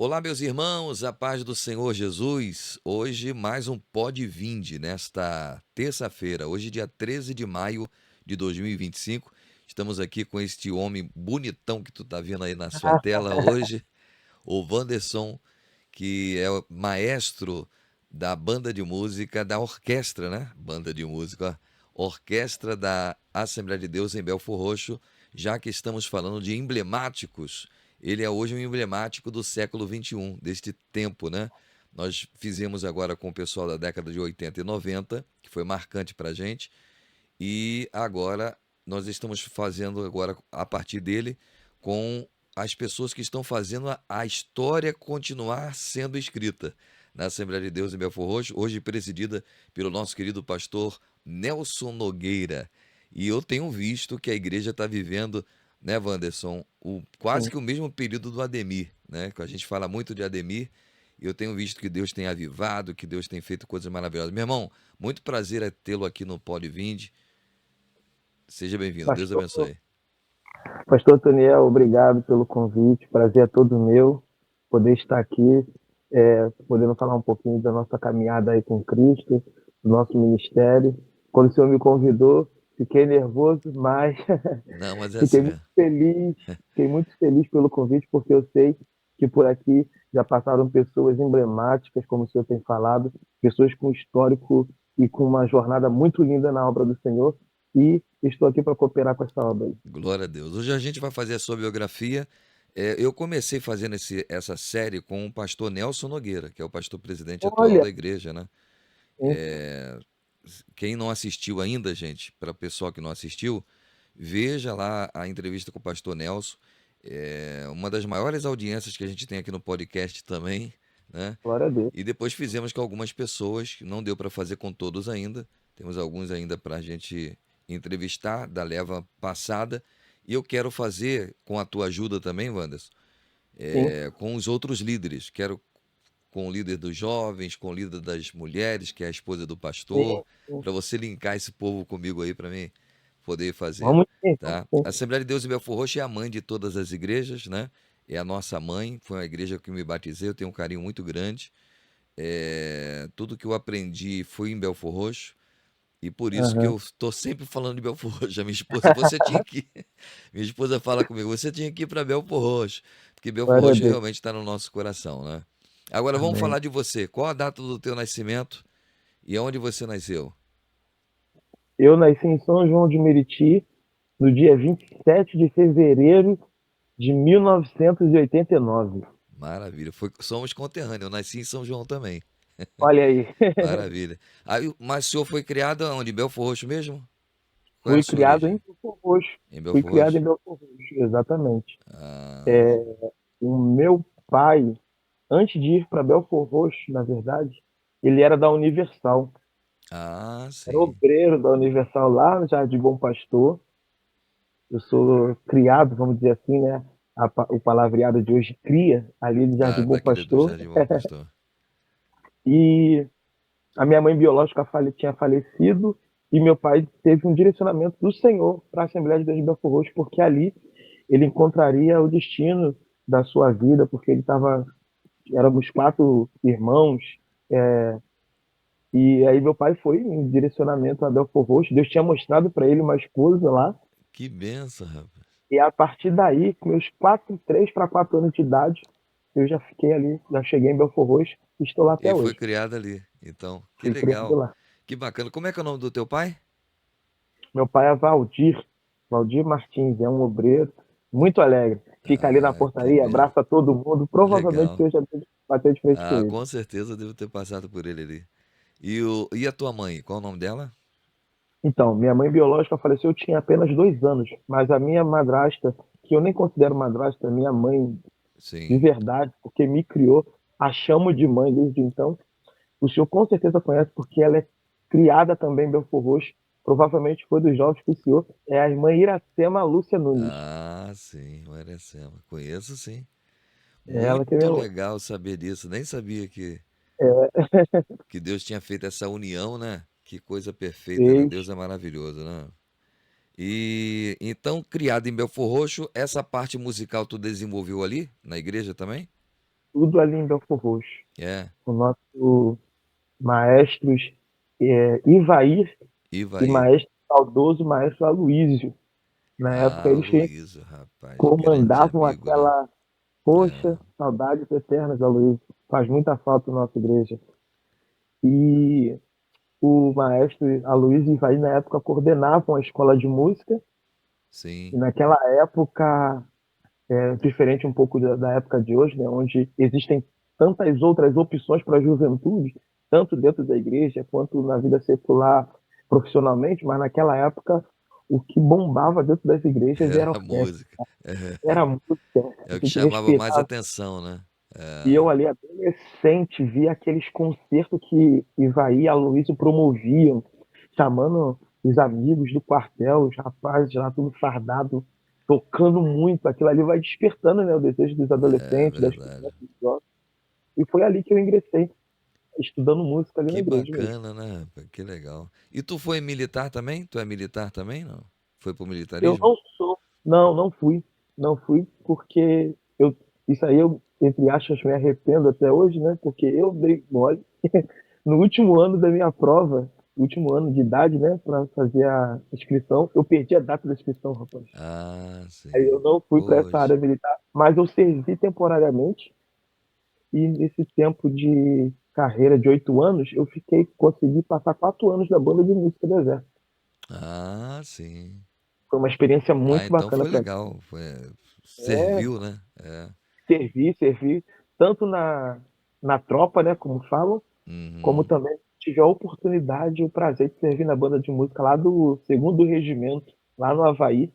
Olá, meus irmãos, a paz do Senhor Jesus. Hoje, mais um Pode Vinde, nesta terça-feira, hoje, dia 13 de maio de 2025. Estamos aqui com este homem bonitão que tu tá vendo aí na sua tela hoje, o Wanderson, que é o maestro da banda de música, da orquestra, né? Banda de música, ó. Orquestra da Assembleia de Deus em Belfor Roxo, já que estamos falando de emblemáticos. Ele é hoje um emblemático do século XXI, deste tempo, né? Nós fizemos agora com o pessoal da década de 80 e 90, que foi marcante para a gente, e agora nós estamos fazendo agora a partir dele com as pessoas que estão fazendo a história continuar sendo escrita na Assembleia de Deus em Belfor Roxo, hoje presidida pelo nosso querido pastor Nelson Nogueira. E eu tenho visto que a igreja está vivendo, né, Wanderson, quase Sim. que o mesmo período do Ademir, né? Que a gente fala muito de Ademir, e eu tenho visto que Deus tem avivado, que Deus tem feito coisas maravilhosas. Meu irmão, muito prazer é tê-lo aqui no Pode Vinde. Seja bem-vindo. Deus Pastor, abençoe. Pastor Toniel, obrigado pelo convite. Prazer é todo meu poder estar aqui, podendo falar um pouquinho da nossa caminhada aí com Cristo, do nosso ministério. Quando o Senhor me convidou, fiquei nervoso, mas Não, mas é assim fiquei muito mesmo. feliz, fiquei muito feliz pelo convite, porque eu sei que por aqui já passaram pessoas emblemáticas, como o senhor tem falado, pessoas com histórico e com uma jornada muito linda na obra do Senhor, e estou aqui para cooperar com essa obra aí. Glória a Deus. Hoje a gente vai fazer a sua biografia. Eu comecei fazendo essa série com o pastor Nelson Nogueira, que é o pastor presidente atual Olha, da igreja, né? hein, Quem não assistiu ainda, gente, para o pessoal que não assistiu, veja lá a entrevista com o pastor Nelson. É uma das maiores audiências que a gente tem aqui no podcast também, né? glória a Deus. E depois fizemos com algumas pessoas, não deu para fazer com todos ainda. Temos alguns ainda para a gente entrevistar da leva passada. E eu quero fazer, com a tua ajuda também, Wanderson, Sim, com os outros líderes. Quero com o líder dos jovens, com o líder das mulheres, que é a esposa do pastor, sim, sim. para você linkar esse povo comigo aí para mim poder fazer, Vamos sim, vamos tá? sim. A Assembleia de Deus em Belfor Roxo é a mãe de todas as igrejas, né? É a nossa mãe, foi uma igreja que eu me batizei, eu tenho um carinho muito grande. Tudo que eu aprendi foi em Belfor Roxo. E por isso que Aham. eu estou sempre falando de Belfor Roxo. A minha esposa, você tinha que. Minha esposa fala comigo, você tinha que ir para Belfor Roxo. Porque Belfor Glória a Roxo Deus. realmente está no nosso coração, né? Agora vamos Amém. falar de você. Qual a data do teu nascimento e onde você nasceu? Eu nasci em São João de Meriti no dia 27 de fevereiro de 1989. Maravilha. Somos conterrâneos. Eu nasci em São João também. Olha aí. Maravilha. Aí, mas o senhor foi criado onde? Em Belfor Roxo mesmo? Qual é a Fui sua criado em origem? Belfor Roxo. Em Fui Belfor criado Roxo? em Belfor Roxo, exatamente. Ah, O meu pai, antes de ir para Belfor Roxo, na verdade, ele era da Universal. Era sim. obreiro da Universal lá no Jardim Bom Pastor. Eu sou criado, vamos dizer assim, né? O palavreado de hoje, cria, ali no Jardim Ah, Bom daquele do Pastor. Jardim Bom Pastor. E a minha mãe biológica tinha falecido e meu pai teve um direcionamento do Senhor para a Assembleia de Deus de Belfor Roxo, porque ali ele encontraria o destino da sua vida, porque ele estava, éramos quatro irmãos, e aí meu pai foi em direcionamento a Belfor Roxo. Deus tinha mostrado para ele uma esposa lá, Que benção, rapaz. e a partir daí, com meus 3 para 4 anos de idade, eu já fiquei ali, já cheguei em Belfor Roxo e estou lá até E foi hoje. criado ali. Então, que Fui criado legal. lá. Que bacana. Como é que é o nome do teu pai? Meu pai é Valdir Martins, é um obreiro muito alegre. Fica ali na Ah, que portaria, benção. abraça todo mundo. Provavelmente Legal. eu já bateu de frente com Ah, ele. com certeza eu devo ter passado por ele ali. E a tua mãe? Qual o nome dela? Então, minha mãe biológica faleceu, eu tinha apenas 2 anos, mas a minha madrasta, que eu nem considero madrasta, minha mãe de Sim. verdade, porque me criou, a chamo de mãe desde então. O senhor com certeza conhece, porque ela é criada também em Belfor Roxo. Provavelmente foi dos jovens que o senhor é a irmã Iracema Lúcia Nunes. Ah, sim, Merecema. Conheço sim. É ela que é Muito meu. legal saber disso. Nem sabia É, que Deus tinha feito essa união, né? Que coisa perfeita, né? fez. Deus é maravilhoso, né? E então, criado em Belfor Roxo, essa parte musical tu desenvolveu ali, na igreja também? tudo ali em Belford Roxo. É, O nosso maestros Ivair e Ivaí. maestro saudoso maestro Aloísio. Na época Ah, eles que Luísa, rapaz, grande comandavam amigo, né? aquela. Poxa, É, saudades eternas, Aloísio. Faz muita falta na nossa igreja. E o maestro Aloysio e Ivaí, na época, coordenavam a escola de música. E sim, naquela época, diferente um pouco da época de hoje, né, onde existem tantas outras opções para a juventude, tanto dentro da igreja quanto na vida secular, profissionalmente, mas naquela época, o que bombava dentro das igrejas era era a orquestra, música. É, era música. é A o que gente chamava mais respirava. atenção, né? E É, eu ali, adolescente, via aqueles concertos que Ivaí e Aloysio promoviam, chamando os amigos do quartel, os rapazes lá tudo fardado, tocando muito. Aquilo ali vai despertando, né, o desejo dos é adolescentes, das verdade. crianças, dos jovens. E foi ali que eu ingressei, estudando música ali na Que igreja mesmo. bacana, né, rapaz? Que legal. E tu foi militar também? Tu é militar também, não? Foi pro Eu militarismo? não sou, não fui, não fui, porque isso aí eu, entre aspas, me arrependo até hoje, né, porque eu dei mole. No último ano da minha prova, último ano de idade, né, para fazer a inscrição, eu perdi a data da inscrição, rapaz. Ah, Aí sim. eu não fui para essa Poxa. área militar, mas eu servi temporariamente e nesse tempo de carreira de 8 anos, eu consegui passar 4 anos na banda de música do Exército. Ah, sim. Foi uma experiência Ah, muito então bacana foi para mim. legal. Foi, É, serviu, né? É. servi, tanto na tropa, né, como falam, como Uhum. também tive a oportunidade e o prazer de servir na banda de música lá do segundo regimento, lá no Havaí.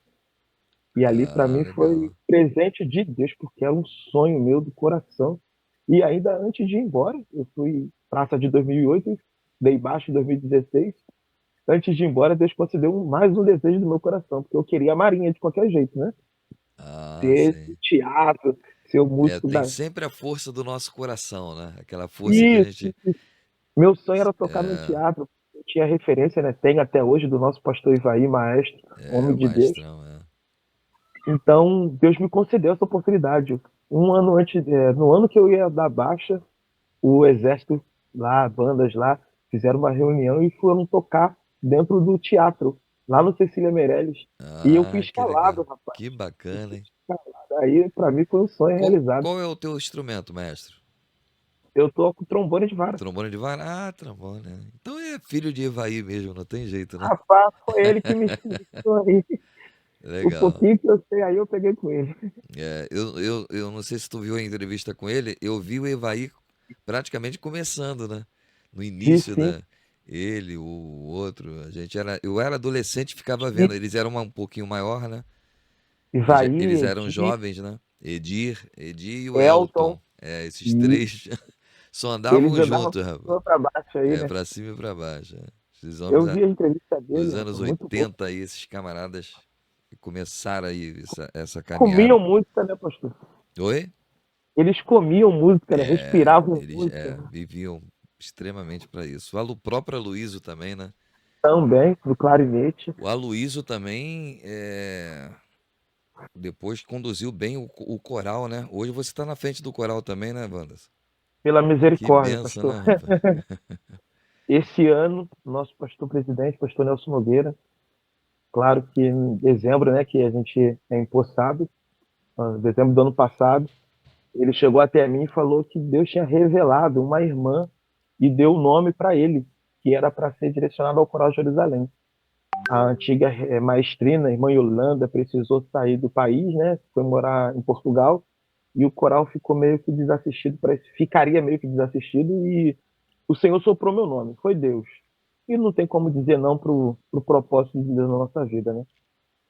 E ali para Ah, mim foi legal. presente de Deus, porque era um sonho meu do coração. E ainda antes de ir embora, eu fui praça de 2008, dei baixo em 2016. Antes de ir embora, Deus concedeu mais um desejo do meu coração, porque eu queria a Marinha de qualquer jeito, né? Ah, Ser sim. teatro, ser o É, músico tem da. sempre a força do nosso coração, né? Aquela força que a Isso, gente. meu sonho era tocar no É, teatro. Eu tinha referência, né? Tem até hoje do nosso pastor Ivaí, maestro, o homem de Deus. maestrão, é. Então, Deus me concedeu essa oportunidade. Um ano antes, no ano que eu ia dar baixa, o exército lá, bandas lá, fizeram uma reunião e foram tocar dentro do teatro, lá no Cecília Meirelles. E eu fui Ah, que legal. escalado, rapaz. Que Eu bacana, fui hein? escalado. Aí, pra mim, foi um sonho realizado. Qual é o teu instrumento, mestre? Eu toco trombone de vara. Trombone de vara? Ah, trombone, né? Então é filho de Ivaí mesmo, não tem jeito, né? Rapaz, foi ele que me ensinou aí. O Legal. pouquinho que eu sei aí, eu peguei com ele. É, eu não sei se tu viu a entrevista com ele, eu vi o Evaí praticamente começando, né? No Vi início sim. da. Ele, o outro, eu era adolescente e ficava E, vendo. Eles eram um pouquinho maior, né? Ivaí, Eles eram Edir, jovens, né? Edir e o Elton. Elton. É, esses E três só eles andavam andavam juntos, pra rapaz. cima pra baixo aí, É, né? pra cima e pra baixo. É. Esses homens Eu vi a entrevista dos dele, anos rapaz, muito bom. 80 aí, esses camaradas que começaram aí essa caminhada. Comiam música, né, pastor? Oi? Eles comiam música, né? É, Respiravam eles música. viviam extremamente para isso. O próprio Aloysio também, né? Também, do clarinete. O Aloysio também depois conduziu bem o coral, né? Hoje você está na frente do coral também, né, Wandas? Pela Que misericórdia, benção, pastor. né, rapaz? Esse ano, nosso pastor presidente, pastor Nelson Nogueira, claro que em dezembro, né, que a gente é empossado, dezembro do ano passado, ele chegou até mim e falou que Deus tinha revelado uma irmã e deu o nome para ele, que era para ser direcionado ao Coral de Jerusalém. A antiga maestrina, a irmã Yolanda, precisou sair do país, né? Foi morar em Portugal e o coral ficou meio que desassistido, ficaria meio que desassistido e o Senhor soprou meu nome, foi Deus. E não tem como dizer não pro propósito de Deus na nossa vida, né?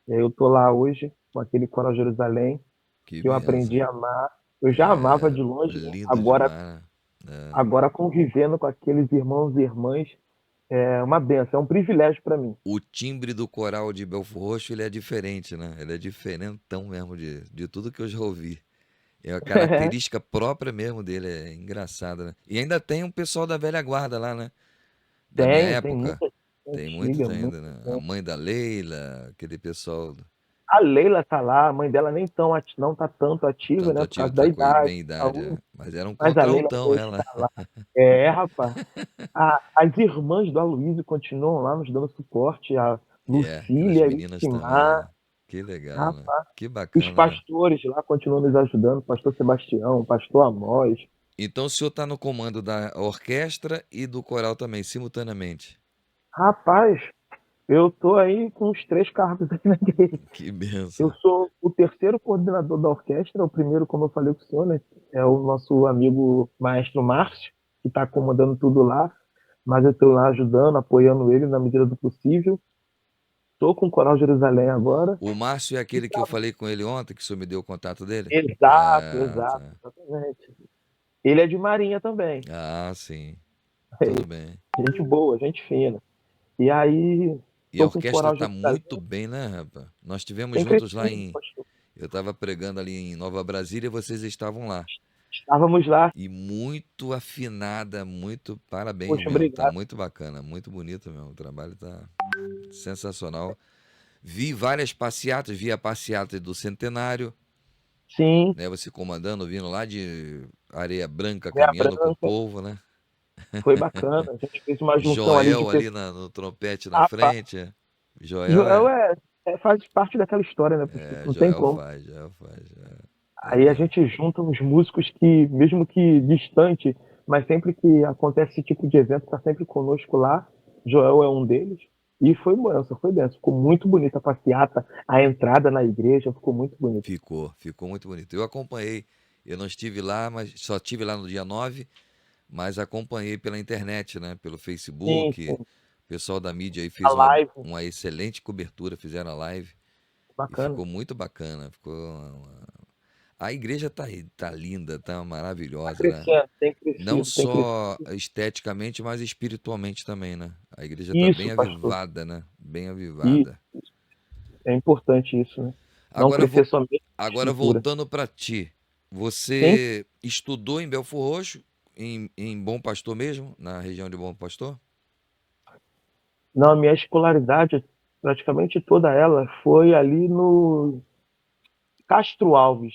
E aí eu tô lá hoje com aquele coral Jerusalém Que que eu benção. aprendi a amar. Eu já amava É de longe, né? lindo Agora, demais, né? agora convivendo com aqueles irmãos e irmãs é uma benção, é um privilégio para mim. O timbre do coral de Belfort Roxo, ele é diferente, né? Ele é diferentão mesmo de tudo que eu já ouvi. É a característica própria mesmo dele, é engraçada, né? E ainda tem um pessoal da velha guarda lá, né? Da minha Tem época. muita Tem antiga, muitos muito ainda, né? A tempo. mãe da Leila, aquele pessoal A Leila tá lá, a mãe dela nem tão não tá tanto ativa, tanto né, por ativo, causa da tá com idade, bem idade. saúde. É. Mas era um Mas a Leila contraltão ainda ela. está lá. É, rapaz. As irmãs do Aloysio continuam lá nos dando suporte, a Aquelas Lucília, a meninas também, Itimar, né? Que legal, né? rapaz. Que Os bacana, né? pastores lá continuam nos ajudando, pastor Sebastião, pastor Amós. Então o senhor está no comando da orquestra e do coral também, simultaneamente. Rapaz, eu tô aí com os 3 cargos aqui na igreja. Que Eu benção. sou o terceiro coordenador da orquestra, o primeiro, como eu falei com o senhor, né, é o nosso amigo maestro Márcio, que está comandando tudo lá, mas eu estou lá ajudando, apoiando ele na medida do possível. Estou com o Coral Jerusalém agora. O Márcio é aquele que eu falei com ele ontem, que o senhor me deu o contato dele? Exato, Ah, exato, tá. exatamente. Ele é de Marinha também. Ah, sim. É, Tudo bem. gente boa, gente fina. E aí, E a estou com o orquestra Coral tá Jerusalém. muito bem, né, rapaz? Nós estivemos Tem juntos lá crescido, em. pastor. Eu estava pregando ali em Nova Brasília e vocês estavam lá. Estávamos lá. E muito afinada, muito parabéns Poxa, mesmo. Tá obrigado. muito bacana, muito bonito mesmo. O trabalho tá sensacional. Vi várias passeatas, vi a passeata do Centenário, Sim, né? Você comandando, vindo lá de Areia Branca, Meia caminhando com o Branca. povo, né? Foi bacana. A gente fez uma junção ali de Joel ali pessoas. no trompete na Rapaz, frente. Joel Joel é. faz parte daquela história, né, pastor? É, Não tem como. Joel faz. É Aí a mesmo. gente junta uns músicos que, mesmo que distante, mas sempre que acontece esse tipo de evento, tá sempre conosco lá. Joel é um deles. E foi benção, foi benção. Ficou muito bonita a passeata, a entrada na igreja ficou muito bonita. Ficou muito bonito. Eu acompanhei, eu não estive lá, mas só estive lá no dia 9, mas acompanhei pela internet, né? Pelo Sim, Facebook. sim. O pessoal da mídia aí A fez live, uma excelente cobertura, fizeram a live e bacana. ficou muito bacana. A igreja tá linda, tá Tá maravilhosa, né? crescendo, tem Não crescido, tem só crescido. esteticamente, mas espiritualmente também, né? A igreja tá bem Isso, pastor. avivada, né? Bem E avivada. é importante isso, né? Não Agora, crescer somente na agora estrutura. voltando para ti, Sim. você estudou em Belfor Roxo, em Bom Pastor mesmo, na região de Bom Pastor? Não, a minha escolaridade, praticamente toda ela, foi ali no Castro Alves.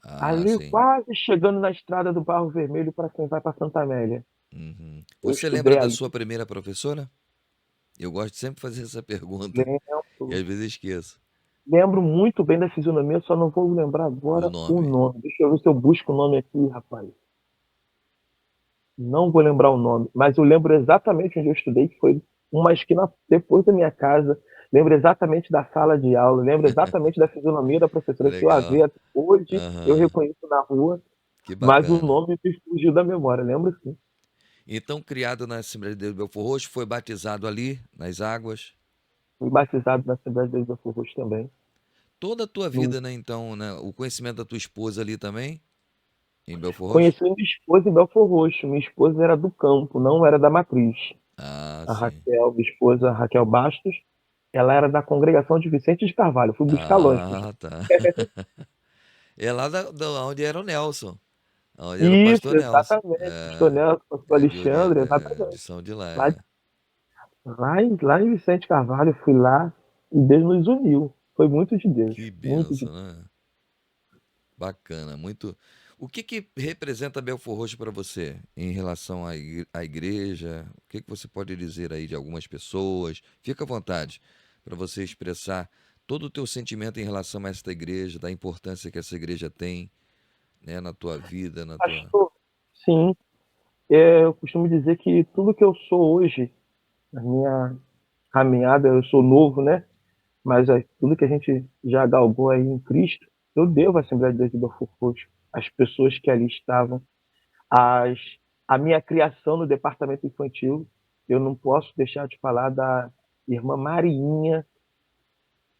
Ah, Ali sim. quase chegando na estrada do Barro Vermelho para quem vai para Santa Amélia. Uhum. Eu Você lembra estudei da ali. sua primeira professora? Eu gosto de sempre fazer essa pergunta e Lembro, às vezes esqueço lembro muito bem da fisionomia, só não vou lembrar do agora o nome. nome. Deixa eu ver se eu busco o nome aqui, rapaz. Não vou lembrar o nome, mas eu lembro exatamente onde eu estudei, que foi uma esquina depois da minha casa. Lembro exatamente da sala de aula, lembro exatamente da fisionomia da professora. Se eu a Legal. ver hoje, eu Aham. reconheço na rua, Que mas o bacana. nome me fugiu da memória, lembro sim. Então, criado na Assembleia de Deus de Belfor Roxo, foi batizado ali, nas águas. Fui batizado na Assembleia de Deus da Forros também. Toda a tua No- vida, né? Então, né? O conhecimento da tua esposa ali também, em Belfor Roxo? Conheci minha esposa em Belfort Roxo. Minha esposa era do campo, não era da matriz. Ah, A sim. Raquel, minha esposa, a Raquel Bastos, ela era da congregação de Vicente de Carvalho. Fui buscar longe, pastor. Ah, tá. É lá da onde era o Nelson. Onde era o Isso, pastor Nelson. exatamente. Pastor Nelson, pastor Alexandre, De exatamente. São de lá. Lá, lá em Vicente Carvalho, fui lá e Deus nos uniu. Foi muito de Deus. Que Muito de benção, né? Bacana, muito. O que que representa Belfor Roxo para você em relação à igreja? O que que você pode dizer aí de algumas pessoas? Fica à vontade para você expressar todo o teu sentimento em relação a esta igreja, da importância que essa igreja tem, né, na tua vida, na tua. Pastor, sim. Eu costumo dizer que tudo que eu sou hoje, na minha caminhada, eu sou novo, né? Mas tudo que a gente já galgou aí em Cristo, eu devo à Assembleia de Deus de Belfort Roxo, as pessoas que ali estavam, as, a minha criação no departamento infantil. Eu não posso deixar de falar da irmã Marinha,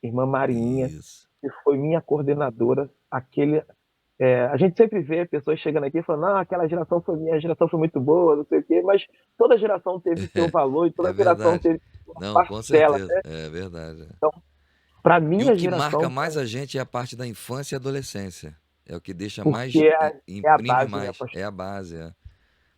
irmã Marinha, Isso. que foi minha coordenadora. A gente sempre vê pessoas chegando aqui falando, ah, aquela geração foi minha, a geração foi muito boa, não sei o quê, mas toda geração teve seu valor e É toda geração verdade. teve sua Não, com parcela, certeza. né? É verdade. Então, para E o minha que marca geração, mais a gente é a parte da infância e adolescência. É o que deixa porque mais, é a imprime base, né, mais. É pastor? a base. É.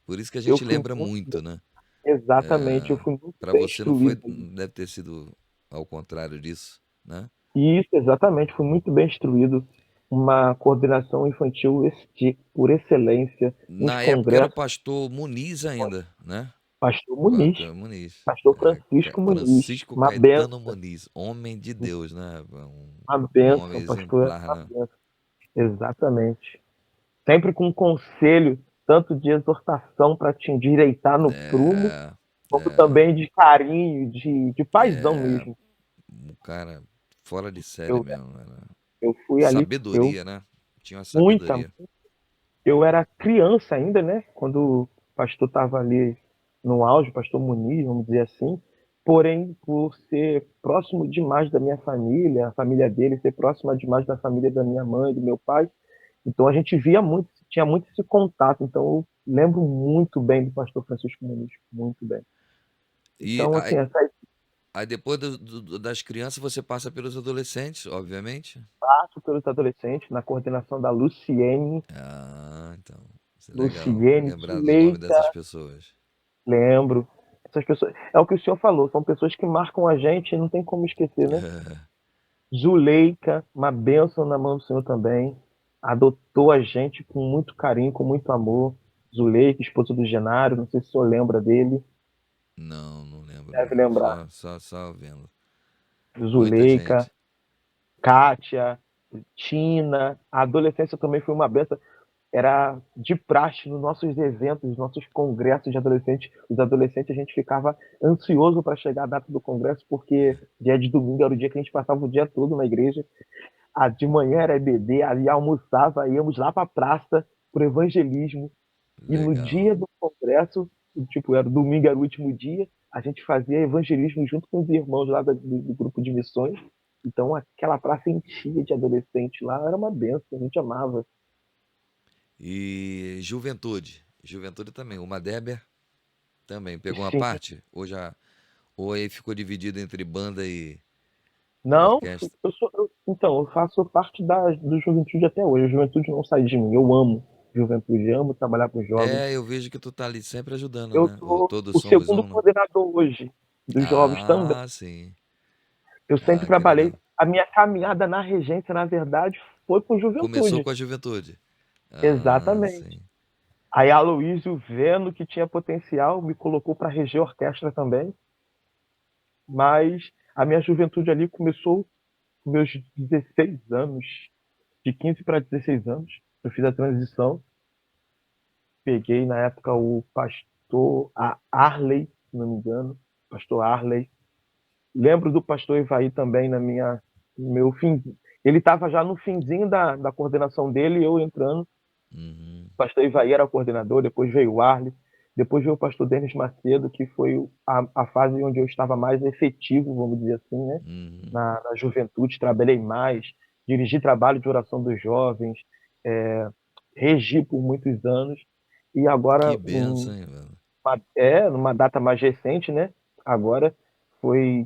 Por isso que a Eu gente fui lembra muito, muito, né? exatamente, eu fui muito Para bem você não foi, instruído. não deve ter sido ao contrário disso, né? Isso, exatamente, fui muito bem instruído. uma coordenação infantil por excelência, uns Na época era o congressos. pastor Muniz ainda, né? Pastor Muniz, Muniz. pastor Francisco Muniz, Francisco uma Caetano benção, Muniz, homem de Deus, né? uma Um homem benção, pastor, exemplar, uma né? benção. Exatamente. Sempre com conselho, tanto de exortação para te endireitar no prumo, É, como também de carinho, de paisão é, mesmo. um cara fora de série Eu, mesmo, né? eu fui ali, eu Sabedoria, né? Tinha uma muita, sabedoria. eu era criança ainda, né? Quando o pastor estava ali no auge, o pastor Muniz, vamos dizer assim. Porém, por ser próximo demais da minha família, a família dele ser próxima demais da família da minha mãe, do meu pai, então a gente via muito, tinha muito esse contato. Então eu lembro muito bem do pastor Francisco Muniz, muito bem. E Então, assim, aí, essa aí depois das crianças você passa pelos adolescentes, obviamente. passo pelos adolescentes, na coordenação da Luciene, Ah, então. Isso é legal. Luciene, Lembrar do nome dessas Zuleika, pessoas. lembro. Essas pessoas, é o que o senhor falou, são pessoas que marcam a gente e não tem como esquecer, né? Zuleika, uma bênção na mão do Senhor também, adotou a gente com muito carinho, com muito amor. Zuleika, esposa do Genário, não sei se o senhor lembra dele, Não, não lembro deve não. lembrar. Só vendo. Muita Zuleika, gente. Kátia, Tina, a adolescência também foi uma benção. Era de praxe nos nossos eventos, nos nossos congressos de adolescentes. Os adolescentes, a gente ficava ansioso para chegar a data do congresso, porque dia de domingo era o dia que a gente passava o dia todo na igreja. De manhã era EBD, aí almoçava, íamos lá para a praça, para o evangelismo. E no Legal. dia do congresso, tipo, era domingo, era o último dia, a gente fazia evangelismo junto com os irmãos lá do grupo de missões. Então aquela praça enchia de adolescente lá, era uma benção, a gente amava. E juventude. Juventude também. Uma Déber também. Pegou uma Sim. parte? Ou aí ficou dividido entre banda e Não, orquestra? então, eu faço parte do Juventude até hoje. A Juventude não sai de mim. Eu amo Juventude, amo trabalhar com jovens. É, eu vejo que tu tá ali sempre ajudando, Eu né? O sou Todos o Somos segundo Um, né? coordenador hoje dos jovens também. Ah, sim. Eu sempre Ah, que trabalhei. legal. A minha caminhada na regência, na verdade, foi com Começou Juventude. com a juventude. Ah, Exatamente. sim. Aí a Aloysio, vendo que tinha potencial, me colocou para reger a orquestra também. Mas a minha juventude ali começou com meus 16 anos, de 15 para 16 anos. Eu fiz a transição. Peguei na época o pastor Arley, se não me engano, pastor Arley. Lembro do pastor Ivaí também no meu fim. Ele estava já no finzinho da coordenação dele, eu entrando. Uhum, O pastor Ivaí era o coordenador, depois veio o Arley, depois veio o pastor Denis Macedo, que foi a fase onde eu estava mais efetivo, vamos dizer assim, né? uhum. Na juventude, trabalhei mais, dirigi trabalho de oração dos jovens, é, regi por muitos anos. E Que agora, benção, hein, velho? numa data mais recente, né? Agora foi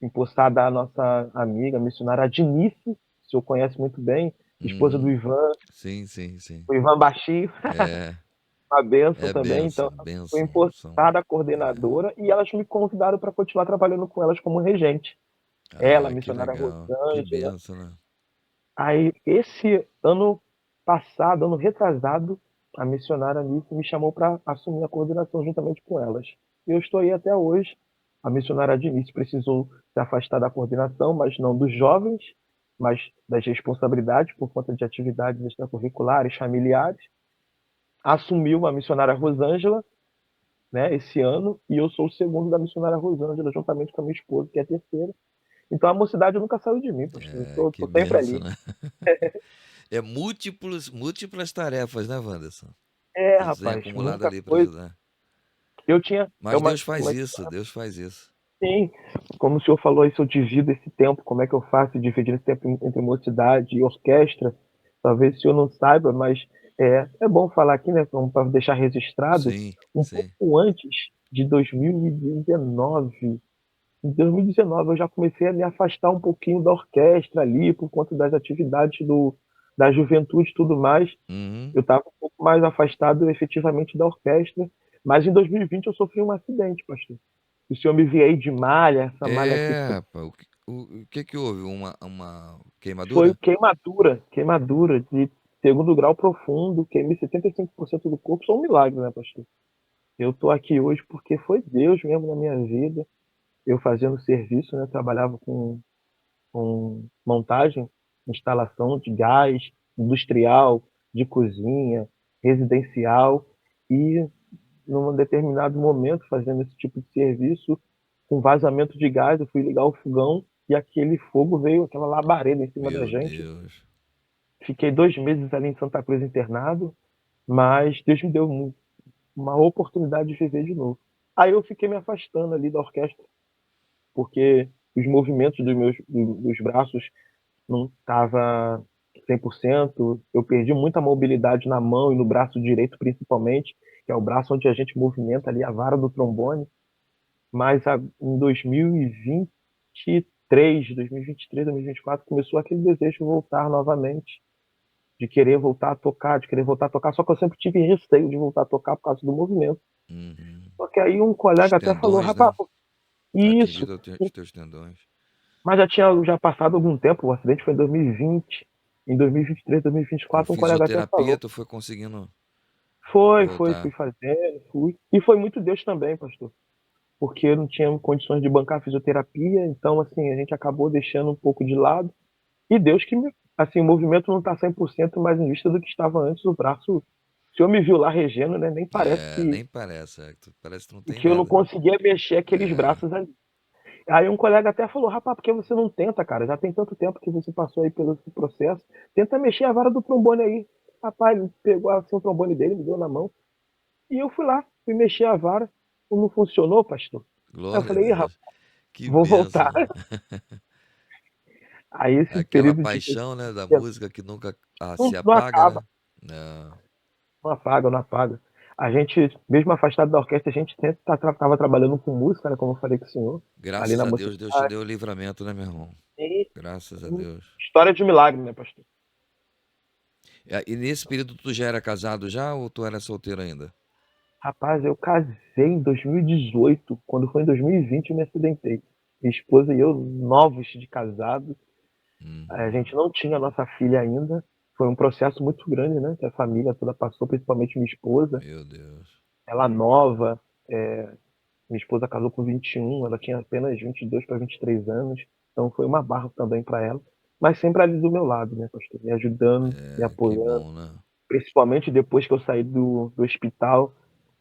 empossada a nossa amiga missionária Dinice, que o senhor conhece muito bem, esposa do Uhum. Ivan, Sim, sim, sim. o Ivan Baixinho, É, uma bênção é também. benção, Então, foi benção. empossada a coordenadora e elas me convidaram para continuar trabalhando com elas como regente. Ela, a Ah, que missionária legal. Que Rosângela. benção, né? Aí, esse ano passado, ano retrasado, a missionária Anice me chamou para assumir a coordenação juntamente com elas. E eu estou aí até hoje. A missionária Diniz precisou se afastar da coordenação, mas não dos jovens, mas das responsabilidades por conta de atividades extracurriculares, familiares. Assumiu a missionária Rosângela, né, esse ano, e eu sou o segundo da missionária Rosângela, juntamente com a minha esposa, que é a terceira. Então a mocidade nunca saiu de mim, pastor. Eu É, tô, que tô sempre benção, ali. né? É múltiplas tarefas, né, Wanderson? É, Que você tem rapaz, acumulado muita ali para coisa. ajudar. Eu tinha. É Mas uma, Deus faz uma isso, Deus faz isso. Sim, como o senhor falou aí, se eu divido esse tempo, como é que eu faço dividir esse tempo entre mocidade e orquestra? Talvez o senhor não saiba, mas é bom falar aqui, né, para deixar registrado, Sim, um sim. pouco antes de 2019. Em 2019 eu já comecei a me afastar um pouquinho da orquestra ali, por conta das atividades da juventude e tudo mais. Uhum. Eu estava um pouco mais afastado efetivamente da orquestra, mas em 2020 eu sofri um acidente, pastor. O senhor me via aí de malha, essa malha aqui. É, pá, O que que houve? Uma Foi queimadura? queimadura de segundo grau profundo, queimei 75% do corpo, só um milagre, né, pastor? Eu tô aqui hoje porque foi Deus mesmo na minha vida. Eu fazendo serviço, né, trabalhava com montagem, instalação de gás, industrial, de cozinha, residencial, e num determinado momento, fazendo esse tipo de serviço, com vazamento de gás, eu fui ligar o fogão e aquele fogo veio, aquela labareda em cima da Meu gente. Deus. Fiquei 2 meses ali em Santa Cruz internado, mas Deus me deu uma oportunidade de viver de novo. Aí eu fiquei me afastando ali da orquestra, porque os movimentos dos braços não estava 100%. Eu perdi muita mobilidade na mão e no braço direito, principalmente, que é o braço onde a gente movimenta ali a vara do trombone. Mas em 2023, 2024, começou aquele desejo de voltar novamente, de querer voltar a tocar, de querer voltar a tocar. Só que eu sempre tive receio de voltar a tocar por causa do movimento. Uhum. Só que aí um Os colega até falou, tendões, rapaz, né? isso. Atingido os teus tendões. Mas já passado algum tempo, o acidente foi em 2020. Em 2023, Com 2024, um colega até fisioterapia, falou. tu foi conseguindo Fui voltar. fazendo, fui. E foi muito Deus também, pastor. Porque eu não tinha condições de bancar a fisioterapia, então, assim, a gente acabou deixando um pouco de lado. E Deus assim, o movimento não tá 100% mais em vista do que estava antes. O braço, o senhor me viu lá regendo, né? Nem parece É, nem parece. Parece que não tem que eu não nada. conseguia mexer aqueles É, braços ali. Aí um colega até falou, rapaz, por que você não tenta, cara? Já tem tanto tempo que você passou aí pelo esse processo. Tenta mexer a vara do trombone aí. Rapaz, ele pegou assim, o trombone dele, me deu na mão. E eu fui lá, fui mexer a vara. Não funcionou, pastor. Aí eu glória a falei, ih, rapaz, Deus. Que vou voltar. bênção. Aí esse Aquela período de paixão, né, da música que nunca se não apaga, acaba, né? Não. não apaga, não apaga. A gente, mesmo afastado da orquestra, a gente sempre estava trabalhando com música, né, como eu falei com o senhor, ali Graças na a Deus, Deus te mocidade. deu o livramento, né, meu irmão? E Graças a Deus. história de milagre, né, pastor? E nesse período tu já era casado já ou tu era solteiro ainda? Rapaz, eu casei em 2018. Quando foi em 2020 eu me acidentei. Minha esposa e eu, novos de casado, a Uhum. gente não tinha a nossa filha ainda. Foi um processo muito grande, né? Que a família toda passou, principalmente minha esposa. Meu Deus. Ela nova, minha esposa casou com 21, ela tinha apenas 22 para 23 anos. Então foi uma barra também para ela. Mas sempre ali do meu lado, né, pastor? Me ajudando, me É, que apoiando. bom, né? Principalmente depois que eu saí do hospital.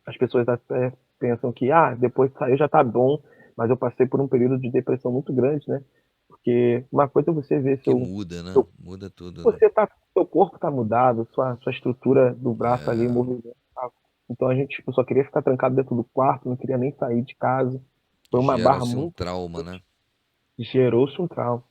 As pessoas até pensam que, depois de sair já tá bom, mas eu passei por um período de depressão muito grande, né? Porque uma coisa é você ver Que muda, né? seu, Muda tudo, né? seu corpo tá mudado, sua estrutura do braço ali, o É, movimento. Tá. Então a gente tipo, só queria ficar trancado dentro do quarto, não queria nem sair de casa. Foi uma barra gera-se um muito. trauma, né? Gerou-se um trauma.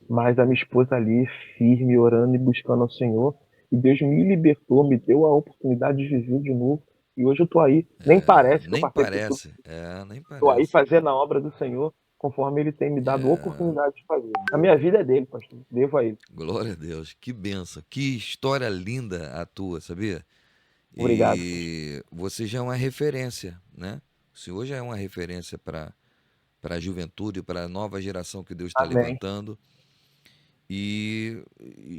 Mas a minha esposa ali, firme, orando e buscando ao Senhor. E Deus me libertou, me deu a oportunidade de viver de novo. E hoje eu tô aí. Nem É, parece que eu nem passei por tudo. parece. É, nem Tô aí parece. fazendo a obra do Senhor, conforme Ele tem me dado a É, oportunidade de fazer. A minha vida é dele, pastor. Devo a Ele. glória a Deus. Que benção. Que história linda a tua, sabia? Obrigado, pastor. E você já é uma referência, né? O senhor já é uma referência para a juventude, para a nova geração que Deus está Amém. levantando. E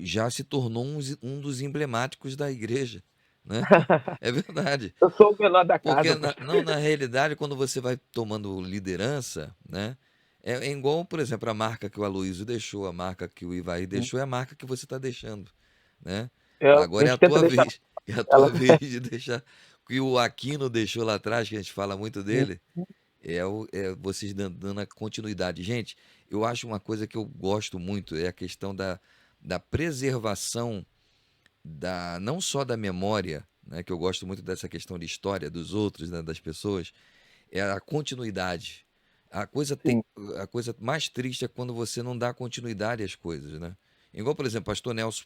já se tornou um dos emblemáticos da igreja, né? É verdade. Eu sou o menor da Porque casa, pastor. não, na realidade, quando você vai tomando liderança, né? É igual, por exemplo, a marca que o Aloysio deixou, a marca que o Ivaí deixou, é a marca que você está deixando, né? A Agora é a gente tenta tua deixar vez. É a tua ela. vez de deixar. Que o Aquino deixou lá atrás, que a gente fala muito dele, é vocês dando a continuidade. Gente, eu acho uma coisa que eu gosto muito, é a questão da preservação não só da memória, né, que eu gosto muito dessa questão de história dos outros, né, das pessoas, é a continuidade. A coisa, tem, Sim, a coisa mais triste é quando você não dá continuidade às coisas, né? Igual, por exemplo, o pastor Nelson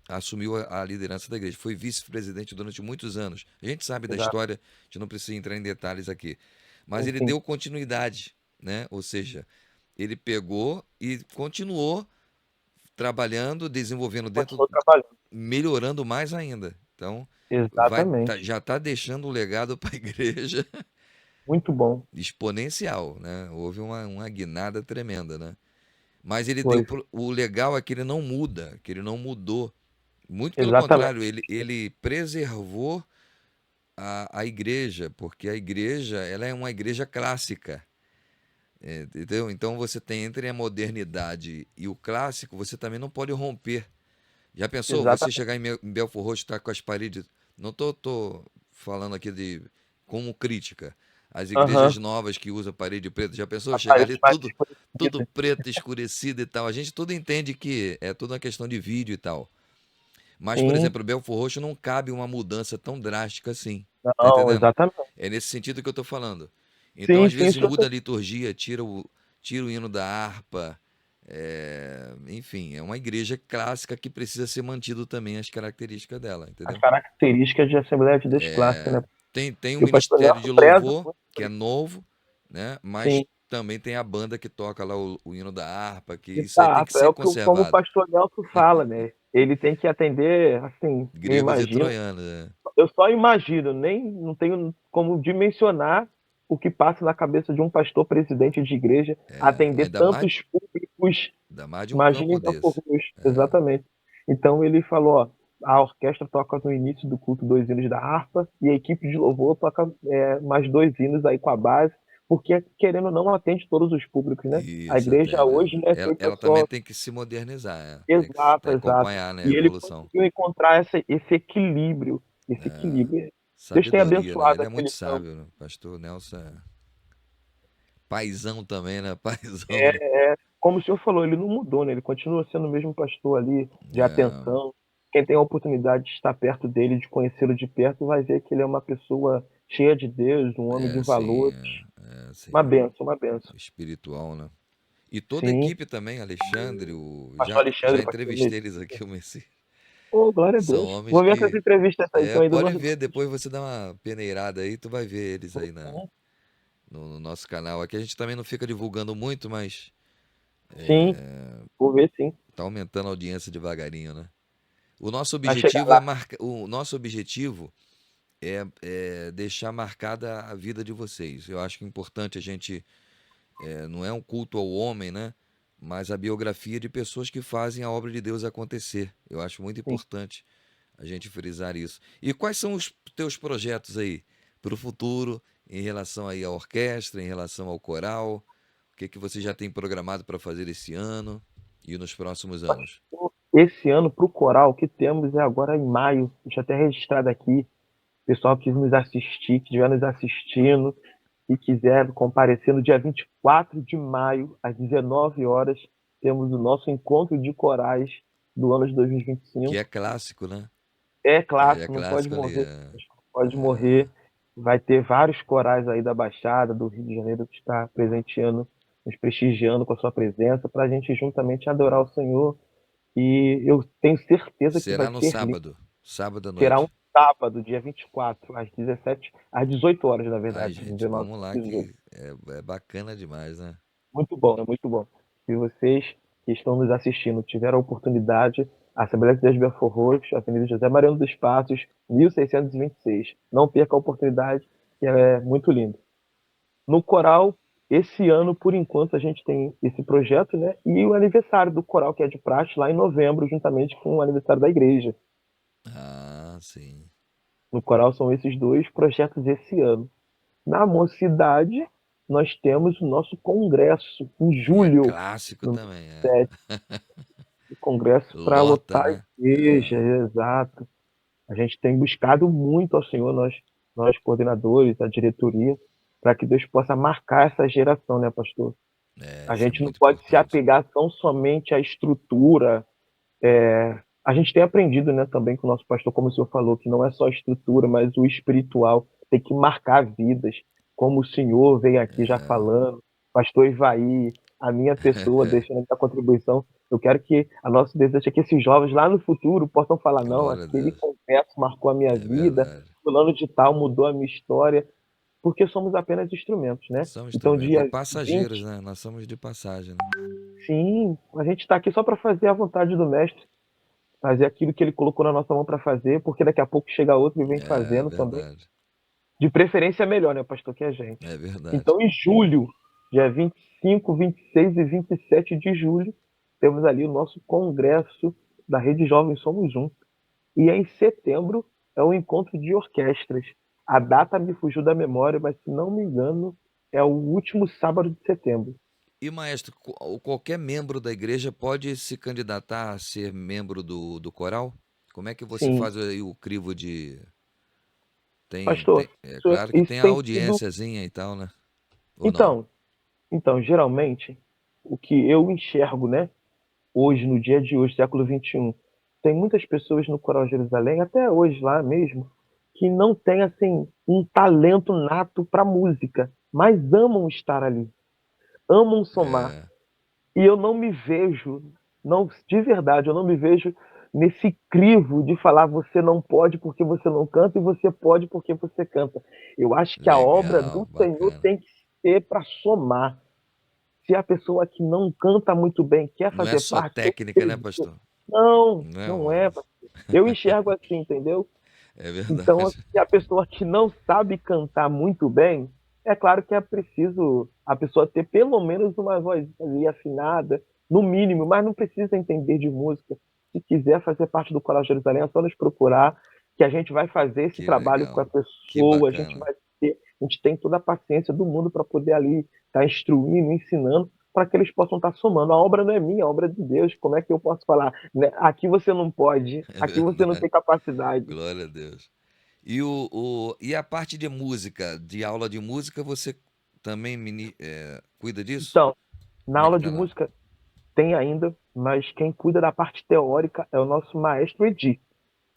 assumiu a liderança da igreja, foi vice-presidente durante muitos anos. A gente sabe da exato. história, a gente não precisa entrar em detalhes aqui. Mas Sim, ele sim. deu continuidade, né? Ou seja, ele pegou e continuou trabalhando, desenvolvendo dentro, Continuou trabalhando. melhorando mais ainda. Então, Exatamente. já está deixando um legado para a igreja Muito bom. exponencial, né? Houve uma guinada tremenda, né? Mas ele deu. Pois, O legal é que ele não muda, que ele não mudou. Muito pelo exatamente. contrário, ele preservou a igreja, porque a igreja ela é uma igreja clássica. Entendeu? Então você tem entre a modernidade e o clássico, você também não pode romper. Já pensou você Exatamente. chegar em Belfort Roxo e estar com as paredes. Não tô falando aqui de como crítica. As igrejas Aham. novas que usam parede preta, já pensou? A Chegar parede ali mais tudo escurecida. preto, escurecido e tal. A gente tudo entende que é tudo uma questão de vídeo e tal. Mas, por Sim, exemplo, Belfort Roxo não cabe uma mudança tão drástica assim. Tá não, entendendo? exatamente. É nesse sentido que eu tô falando. Então, Sim, às sim, vezes só muda a liturgia, tira o hino da harpa. Enfim, é uma igreja clássica que precisa ser mantido também as características dela, as entendeu? características de Assembleia de Deus clássica, né? Tem um E o pastor ministério Nelson de preza louvor, muito que por é isso. novo, né? Mas Sim. também tem a banda que toca lá o hino da harpa, que isso aí tem que Exato, é ser o que como o conservado. pastor Nelson fala, né? Ele tem que atender, assim, eu Gregos e imagino, troianos, né? eu só imagino, nem não tenho como dimensionar o que passa na cabeça de um pastor presidente de igreja atender tantos públicos. Ainda mais de um campo Imaginem desse. exatamente. Então ele falou, ó, a orquestra toca no início do culto 2 hinos da harpa e a equipe de louvor toca mais 2 hinos aí com a base, porque querendo ou não atende todos os públicos, né? A Isso, igreja atende. hoje não é feita Ela também só. tem que se modernizar, tem que Exato, exato. acompanhar, né, a E ele evolução. conseguiu encontrar esse equilíbrio, esse equilíbrio. Deus tem Sabedoria, né? abençoado Ele é muito aquele campo. sábio, né? Pastor Nelson é paizão também, né? Paizão, né? É, como o senhor falou, ele não mudou, né? Ele continua sendo o mesmo pastor ali, de É, atenção. Quem tem a oportunidade de estar perto dele, de conhecê-lo de perto, vai ver que ele é uma pessoa cheia de Deus, um homem de sim, valores. sim. Uma benção, uma benção. Espiritual, né? E toda a Sim, equipe também, Alexandre, pastor já Alexandre, pastor entrevistei Luiz. eles aqui, o Messi. Oh, glória a São Deus. homens Vou ver essas que. entrevistas aí, então, ainda Pode duas ver, vezes. depois você dá uma peneirada aí, tu vai ver eles aí no nosso canal. Aqui a gente também não fica divulgando muito, mas Sim, vou ver sim. tá aumentando a audiência devagarinho, né? O nosso Vai chegar objetivo lá. o nosso objetivo é deixar marcada a vida de vocês. Eu acho que é importante a gente, não é um culto ao homem, né? Mas a biografia de pessoas que fazem a obra de Deus acontecer. Eu acho muito Sim. importante a gente frisar isso. E quais são os teus projetos aí para o futuro em relação aí à orquestra, em relação ao coral? O que que você já tem programado para fazer esse ano e nos próximos anos? Esse ano, para o coral, o que temos é agora em maio, deixa eu até registrado aqui, pessoal que nos assistir, que estiver nos assistindo e quiser comparecer no dia 24 de maio, às 19 horas, temos o nosso encontro de corais do ano de Que é 2025. clássico, né? É É clássico, não pode clássico ali. morrer, não pode morrer. Vai ter vários corais aí da Baixada, do Rio de Janeiro, que está presenteando, nos prestigiando com a sua presença, para a gente juntamente adorar o Senhor. E eu tenho certeza que vai Será no ser lindo. sábado, sábado à Será um noite. sábado, dia 24, às 17, às 18 horas, na Ai, verdade, gente, 19, vamos lá 18. que é bacana demais, né? Muito bom, é muito bom. Se vocês que estão nos assistindo tiveram a oportunidade, a Assembleia de Deus de Belfort Roxo, Avenida José Mariano dos Passos, 1626. Não perca a oportunidade, que é muito lindo. No coral, esse ano, por enquanto, a gente tem esse projeto, né? E o aniversário do coral, que é de praxe, lá em novembro, juntamente com o aniversário da igreja. Ah, sim. No coral são esses dois projetos esse ano. Na mocidade, nós temos o nosso congresso em Que é julho, clássico no também, é. 7, o congresso para Lota, lotar a né? igreja, exato. A gente tem buscado muito ao Senhor, nós coordenadores, a diretoria, para que Deus possa marcar essa geração, né, pastor? A Isso é gente não muito pode se importante. apegar tão somente à estrutura. A gente tem aprendido, né, também com o nosso pastor, como o senhor falou, que não é só a estrutura, mas o espiritual tem que marcar vidas, como o senhor vem aqui já falando, pastor Ivaí, a minha pessoa deixando a contribuição. Eu quero que a nosso desejo é que esses jovens lá no futuro possam falar, não, Glória a aquele Deus. congresso marcou a minha É vida, verdade. fulano de tal mudou a minha história, porque somos apenas instrumentos, né? São Então, instrumentos. E dia passageiros, 20, né? Nós somos de passagem, né? sim, a gente está aqui só para fazer a vontade do mestre, fazer aquilo que ele colocou na nossa mão para fazer, porque daqui a pouco chega outro e vem É fazendo também. verdade. De preferência é melhor, né, pastor, que a gente. É verdade. Então, em julho, Dia 25, 26 e 27 de julho, temos ali o nosso congresso da Rede Jovem Somos Um. E em setembro é o encontro de orquestras. A data me fugiu da memória, mas se não me engano, é o último sábado de setembro. E, maestro, qualquer membro da igreja pode se candidatar a ser membro do coral? Como é que você Sim, faz aí o crivo de. pastor, É claro que isso tem a tem sido. audiênciazinha e tal, né? Ou não? Então, geralmente, o que eu enxergo, né, hoje, no dia de hoje, século XXI, tem muitas pessoas no Coral Jerusalém, até hoje lá mesmo, que não têm, assim, um talento nato para música, mas amam estar ali, amam somar. É, E eu não me vejo, não, de verdade, eu não me vejo nesse crivo de falar você não pode porque você não canta e você pode porque você canta. Eu acho que a obra legal, do Senhor bacana. tem que ser para somar. Se a pessoa que não canta muito bem quer Não é fazer só parte, eu técnica, né, vejo. pastor? Não, não Não, é. Eu enxergo assim, entendeu? é Então, verdade. se a pessoa que não sabe cantar muito bem, é claro que é preciso a pessoa ter pelo menos uma voz ali afinada, no mínimo, mas não precisa entender de música. Se quiser fazer parte do Coral Jerusalém, é só nos procurar, que a gente vai fazer esse Que trabalho com a legal. Que pessoa, bacana. a gente tem toda a paciência do mundo para poder ali estar instruindo, ensinando, para que eles possam estar somando. A obra não é minha, a obra é de Deus. Como é que eu posso falar, né? Aqui você não pode, É aqui você não verdade. tem capacidade. Glória a Deus. E a parte de música, de aula de música, você também cuida disso? Então, na Como é que aula tá de lá? música tem ainda, mas quem cuida da parte teórica é o nosso maestro Edi.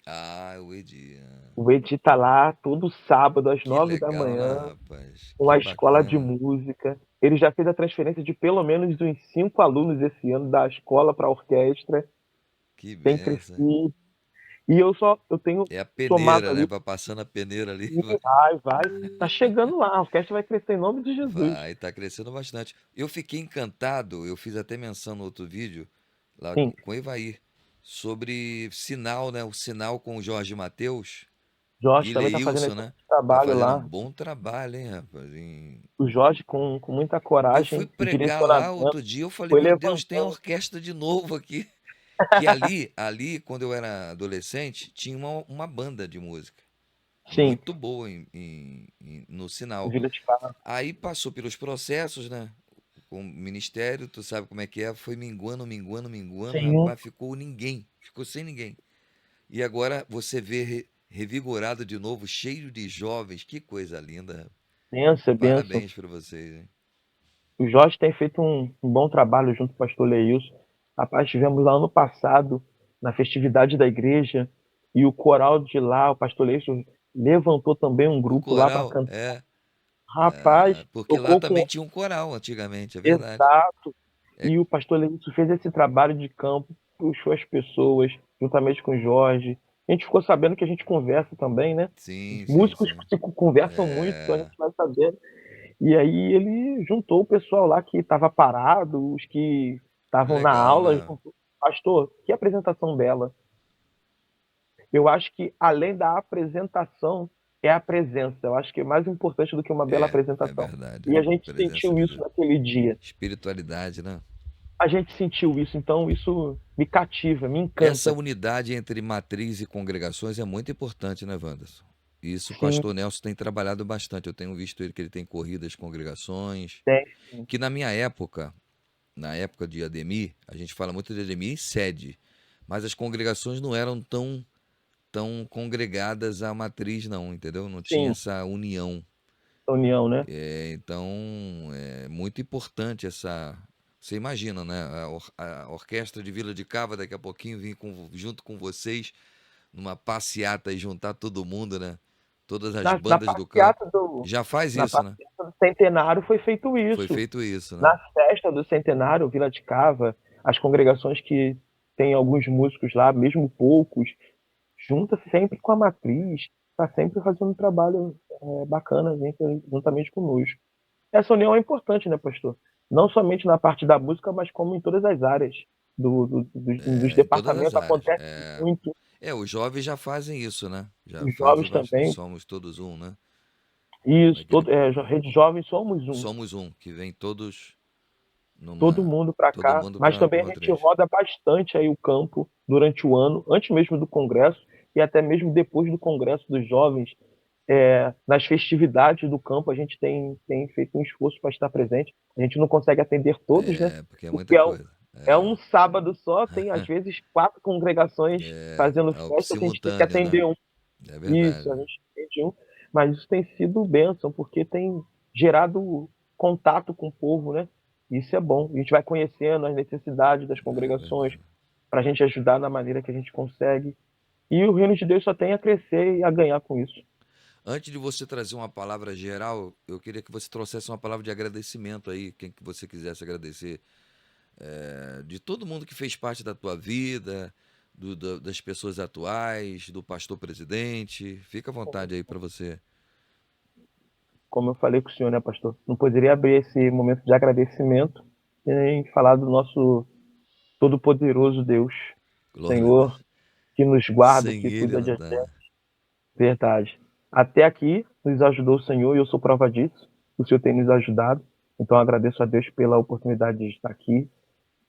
Ah, o Edi. O Edi tá lá todo sábado às Que 9 da legal, né, manhã, rapaz? com Que a escola de bacana. música. Ele já fez a transferência de pelo menos uns 5 alunos esse ano da escola para a orquestra. Que Tem benção. crescido. E eu tenho É a somado peneira, né? ali. Vai passando a peneira ali. E vai. Tá chegando lá. A orquestra vai crescer em nome de Jesus. Vai, tá crescendo bastante. Eu fiquei encantado, eu fiz até menção no outro vídeo, lá Sim, com o Ivair, sobre sinal, né? O sinal com o Jorge Mateus Jorge e também tá fazendo Leilson, esse né? Tá trabalho fazendo um lá. bom trabalho, hein, rapaz? O Jorge, com muita Eu fui coragem e pregar lá direcionamento, outro dia, eu falei, foi meu Deus, tem levantando. orquestra de novo aqui. Que ali, quando eu era adolescente, tinha uma banda de música. Sim, Muito boa no sinal. Vila de Carro. Aí passou pelos processos, né? Com o ministério, tu sabe como é que é, foi minguando, minguando, minguando, Sim, rapaz, ficou ninguém, ficou sem ninguém. E agora você vê revigorado de novo, cheio de jovens, que coisa linda. benção, benção. Parabéns para vocês, hein? O Jorge tem feito um bom trabalho junto com o pastor Leilson. Rapaz, estivemos lá ano passado, na festividade da igreja, e o coral de lá, o pastor Leilson levantou também um O grupo lá para coral, cantar. Rapaz, porque lá tocou com também tinha um coral antigamente, é verdade. exato. É, E o pastor Leilson fez esse trabalho de campo, puxou as pessoas, juntamente com o Jorge. A gente ficou sabendo que a gente conversa também, né? Os sim, sim, músicos sim. conversam muito, então a É, gente vai sabendo. E aí ele juntou o pessoal lá que estava parado, os que estavam na legal, aula, né? juntou. Pastor, que apresentação dela. Eu acho que além da apresentação é a presença. Eu acho que é mais importante do que uma bela É apresentação. verdade. E a gente Presença sentiu de isso Deus. naquele dia. Espiritualidade, né? A gente sentiu isso, então isso me cativa, me Essa encanta. unidade entre matriz e congregações é muito importante, né, Wanderson? Isso o Sim, pastor Nelson tem trabalhado bastante. Eu tenho visto ele que ele tem corrido as congregações. tem. Sim. Que na minha época, na época de Ademir, a gente fala muito de Ademir em sede, mas as congregações não eram tão congregadas à matriz, não, entendeu? Não tinha Sim, essa união. união, né? Então, é muito importante essa. Você imagina, né? A orquestra de Vila de Cava daqui a pouquinho vir junto com vocês numa passeata e juntar todo mundo, né? Todas as Na bandas do campo. Já faz na isso, né? passeata do Centenário foi feito Foi isso. feito isso, né? Na festa do Centenário, Vila de Cava, as congregações que têm alguns músicos lá, mesmo poucos, junta sempre com a matriz, está sempre fazendo um trabalho bacana juntamente conosco. Essa união é importante, né, pastor? Não somente na parte da música, mas como em todas as áreas dos É, em todas as departamentos áreas. acontece muito. Os jovens já fazem isso, né? Já Os fazem jovens bastante. também. Somos todos um, né? Isso, Daquele Rede Jovem somos um. Somos um, que vem todos Todo numa. mundo para Todo cá, mundo mas para também a uma gente igreja. roda bastante aí o campo durante o ano, antes mesmo do congresso e até mesmo depois do congresso dos jovens. Nas festividades do campo a gente tem feito um esforço para estar presente. A gente não consegue atender todos, né? É, porque é muita Porque coisa. é um sábado só, tem às vezes 4 congregações fazendo É algo festa, a gente tem que simultâneo, né? atender um. É Isso, a verdade. gente atende um, mas isso tem sido bênção, porque tem gerado contato com o povo, né? Isso é bom. A gente vai conhecendo as necessidades das É congregações verdade. para a gente ajudar da maneira que a gente consegue. E o reino de Deus só tem a crescer e a ganhar com isso. Antes de você trazer uma palavra geral, eu queria que você trouxesse uma palavra de agradecimento aí, quem que você quisesse agradecer, de todo mundo que fez parte da tua vida, das pessoas atuais, do pastor presidente. Fica à vontade aí para você. Como eu falei com o senhor, né, pastor? Não poderia abrir esse momento de agradecimento sem falar do nosso todo-poderoso Deus, Glória a Senhor, Deus. que nos guarda, Sem que ele cuida de não gente. dá. Verdade. Até aqui nos ajudou o Senhor e eu sou prova disso. O Senhor tem nos ajudado. Então eu agradeço a Deus pela oportunidade de estar aqui,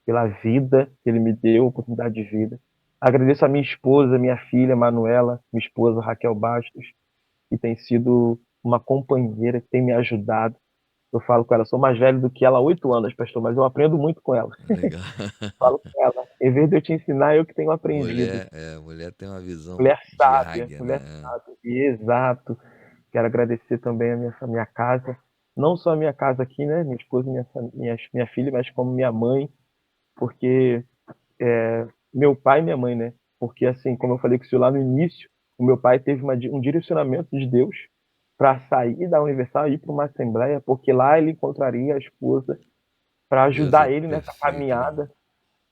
pela vida que Ele me deu, oportunidade de vida. Agradeço a minha esposa, minha filha Manuela, minha esposa Raquel Bastos, que tem sido uma companheira que tem me ajudado. Eu falo com ela, sou mais velho do que ela há 8 anos, pastor, mas eu aprendo muito com ela. Legal. Falo com ela, em vez de eu te ensinar, eu que tenho aprendido. Mulher tem uma visão Mulher de sábia, águia, mulher né? sábia. Exato. Quero agradecer também a minha casa, não só a minha casa aqui, né, minha esposa e minha filha, mas como minha mãe, porque meu pai e minha mãe, né? Porque assim, como eu falei com o senhor lá no início, o meu pai teve um direcionamento de Deus para sair da Universal e ir para uma assembleia, porque lá ele encontraria a esposa para Deus é ajudar ele nessa perfeito, né? caminhada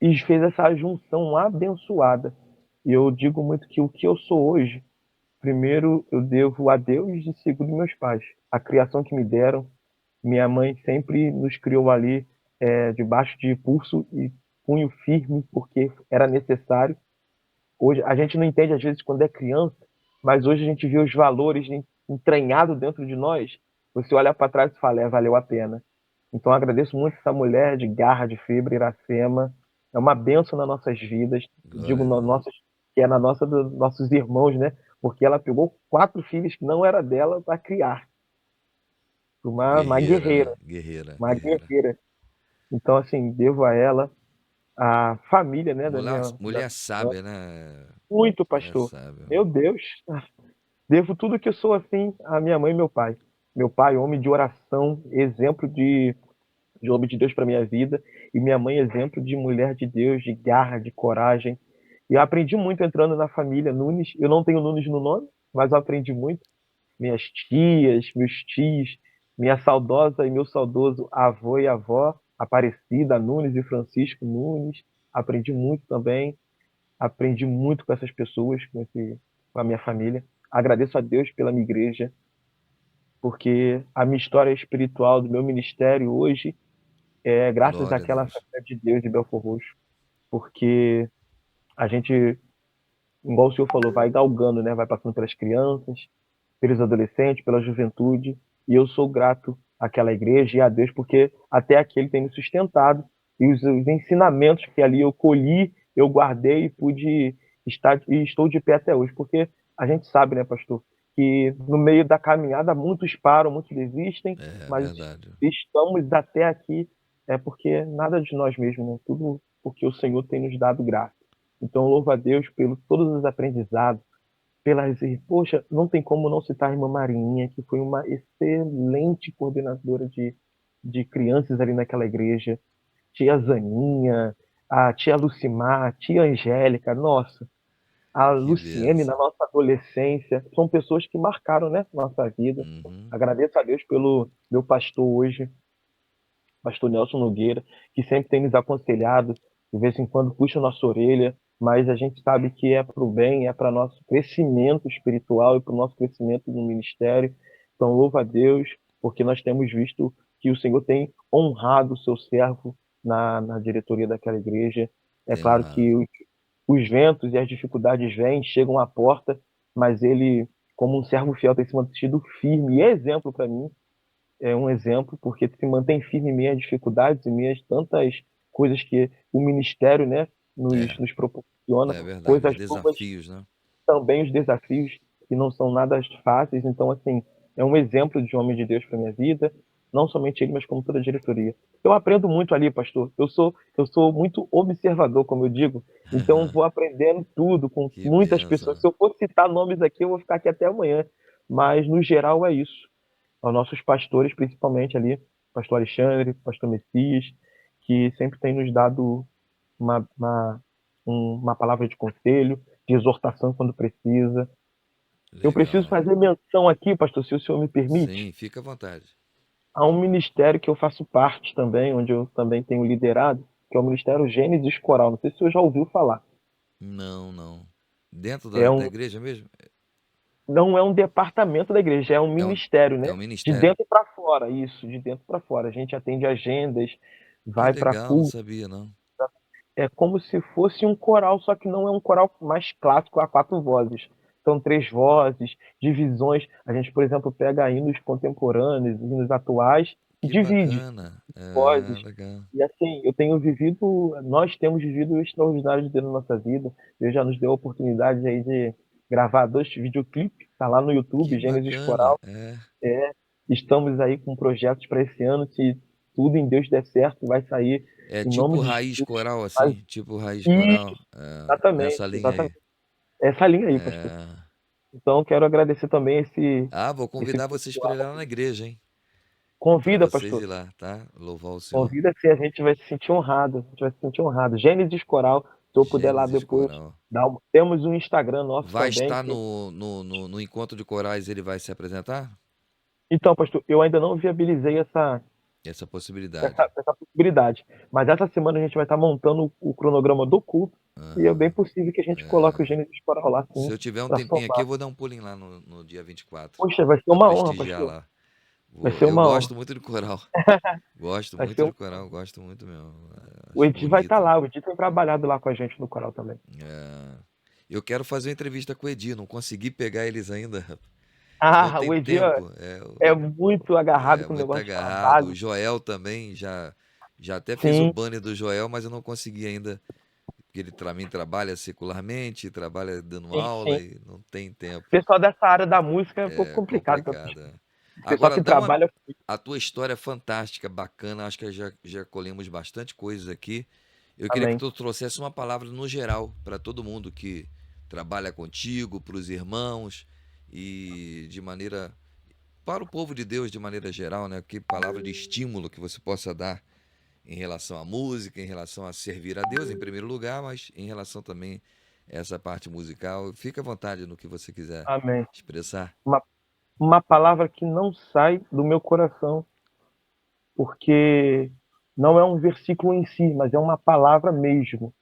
e fez essa junção abençoada. E eu digo muito que o que eu sou hoje, primeiro eu devo a Deus e segundo meus pais. A criação que me deram, minha mãe sempre nos criou ali debaixo de pulso e punho firme, porque era necessário. Hoje a gente não entende às vezes quando é criança, mas hoje a gente vê os valores entranhados dentro de nós. Você olha para trás e fala, valeu a pena. Então eu agradeço muito essa mulher de garra, de fibra, Iracema. É uma bênção nas nossas vidas. Glória Digo a Deus. que é na nossa dos nossos irmãos, né? Porque ela pegou 4 filhos que não era dela para criar. Uma Guerreira, guerreira, né? Guerreira, uma guerreira. guerreira. Então assim, devo a ela a família, né, Mulher sábia, né? muito, Mulher pastor. sábia. Meu Deus, devo tudo que eu sou assim à minha mãe e meu pai. Meu pai, homem de oração, exemplo de homem de Deus para minha vida, e minha mãe, exemplo de mulher de Deus, de garra, de coragem. E eu aprendi muito entrando na família Nunes. Eu não tenho Nunes no nome, mas eu aprendi muito. Minhas tias, meus tios, minha saudosa e meu saudoso avô e avó, Aparecida Nunes e Francisco Nunes. Aprendi muito também. Aprendi muito com essas pessoas, com a minha família. Agradeço a Deus pela minha igreja, porque a minha história espiritual do meu ministério hoje é graças Glória a àquela Deus. Assembleia de Deus de Belford Roxo, porque a gente, igual o senhor falou, vai galgando, né? Vai passando pelas crianças, pelos adolescentes, pela juventude, e eu sou grato àquela igreja e a Deus, porque até aqui ele tem me sustentado, e os ensinamentos que ali eu colhi, eu guardei e pude estar, e estou de pé até hoje, porque a gente sabe, né, pastor, que no meio da caminhada muitos param, muitos desistem, É mas verdade. estamos até aqui, porque nada de nós mesmos, né? Tudo porque o Senhor tem nos dado graça. Então, louvo a Deus pelos todos os aprendizados, pelas. Poxa, não tem como não citar a irmã Marinha, que foi uma excelente coordenadora de crianças ali naquela igreja. Tia Zaninha, a tia Lucimar, a tia Angélica, nossa, a Que Luciene benção. na nossa adolescência. São pessoas que marcaram, né, nossa vida. Uhum. Agradeço a Deus pelo meu pastor hoje, pastor Nelson Nogueira, que sempre tem nos aconselhado, de vez em quando puxa nossa orelha, mas a gente sabe que é para o bem, é para nosso crescimento espiritual e para o nosso crescimento no ministério. Então, louva a Deus, porque nós temos visto que o Senhor tem honrado o seu servo na diretoria daquela igreja. É Tem claro honrado. que os ventos e as dificuldades vêm, chegam à porta, mas ele como um servo fiel, tem se mantido firme e é exemplo para mim, é um exemplo, porque se mantém firme em meio às dificuldades, em meio a tantas coisas que o ministério, né, É, nos proporciona, é verdade. Os coisas boas, desafios, né? também os desafios, que não são nada fáceis. Então, assim, é um exemplo de homem de Deus para minha vida, não somente ele, mas como toda a diretoria. Eu aprendo muito ali, pastor. Eu sou muito observador, como eu digo, então vou aprendendo tudo com Que muitas pessoas. benção. Se eu for citar nomes aqui, eu vou ficar aqui até amanhã, mas no geral é isso. Aos nossos pastores, principalmente ali, pastor Alexandre, pastor Messias, que sempre tem nos dado uma, uma, uma palavra de conselho, de exortação quando precisa. Eu preciso Legal. fazer menção aqui, pastor, se o senhor me permite, Sim, fica à vontade. a um ministério que eu faço parte também, onde eu também tenho liderado, que é o Ministério Gênesis Coral. Não sei se o senhor já ouviu falar. Não, não. Dentro É da um, igreja mesmo? não é um departamento da igreja, é um É um, ministério, é né? um De ministério? dentro para fora, isso, de dentro para fora. A gente atende agendas, Que vai para legal, não culto. sabia, não. É como se fosse um coral, só que não é um coral mais clássico a quatro vozes. São três vozes, divisões. A gente, por exemplo, pega hinos contemporâneos, hinos atuais e Que divide bacana. vozes. É, legal. E assim, nós temos vivido o extraordinário de Deus na nossa vida. Deus já nos deu a oportunidade aí de gravar 2 videoclipes, tá lá no Que YouTube, Gênesis bacana. Coral. É, É, estamos aí com projetos para esse ano. Se tudo em Deus der certo, vai sair é em nome tipo de raiz Jesus. coral Mas, assim? Tipo raiz coral. isso, É, exatamente, nessa linha aí. exatamente. Essa linha aí, pastor. É. Então, quero agradecer também Ah, vou esse convidar vocês para pessoal. ir lá na igreja, hein? Para Convida, vocês ir pastor. lá, tá? Louvar o Senhor. Convida sim, a gente vai se sentir honrado. A gente vai se sentir honrado. Gênesis Coral, se eu puder lá Gênesis depois Coral. temos um Instagram nosso Vai também. estar no encontro de corais, ele vai se apresentar? Então, pastor, eu ainda não viabilizei Essa possibilidade. essa possibilidade. Mas essa semana a gente vai estar montando o cronograma do culto. E é bem Aham. possível que a gente coloque o É. Gênesis Coral lá Se sim, eu tiver um para tempinho aqui, somar. eu vou dar um pulinho lá no dia 24, Poxa, vai ser para uma honra, prestigiar pastor. lá. Vai ser Eu uma honra. gosto muito de coral. Gosto Vai muito ser de um... coral, gosto muito mesmo. O Acho Edi vai estar bonito. lá. O Edi tem trabalhado lá com a gente no coral também. É. Eu quero fazer uma entrevista com o Edi, não consegui pegar eles ainda. Não Ah, tem o Edi tempo. é muito agarrado É com o muito negócio de agarrado. O trabalho. Joel também, já até fiz o Sim, banner do Joel, mas eu não consegui ainda. Porque ele também trabalha secularmente, trabalha dando sim, aula sim. e não tem tempo. O pessoal dessa área da música é um pouco É complicado. complicado. É. O pessoal Agora, que trabalha. a tua história é fantástica, bacana. Acho que já colhemos bastante coisas aqui. Eu queria que Amém. tu trouxesse uma palavra no geral para todo mundo que trabalha contigo, para os irmãos e de maneira para o povo de Deus de maneira geral, né? Que palavra de estímulo que você possa dar em relação à música, em relação a servir a Deus em primeiro lugar, mas em relação também a essa parte musical. Fica à vontade no que você quiser Amém. expressar. Uma, uma palavra que não sai do meu coração, porque não é um versículo em si, mas é uma palavra mesmo.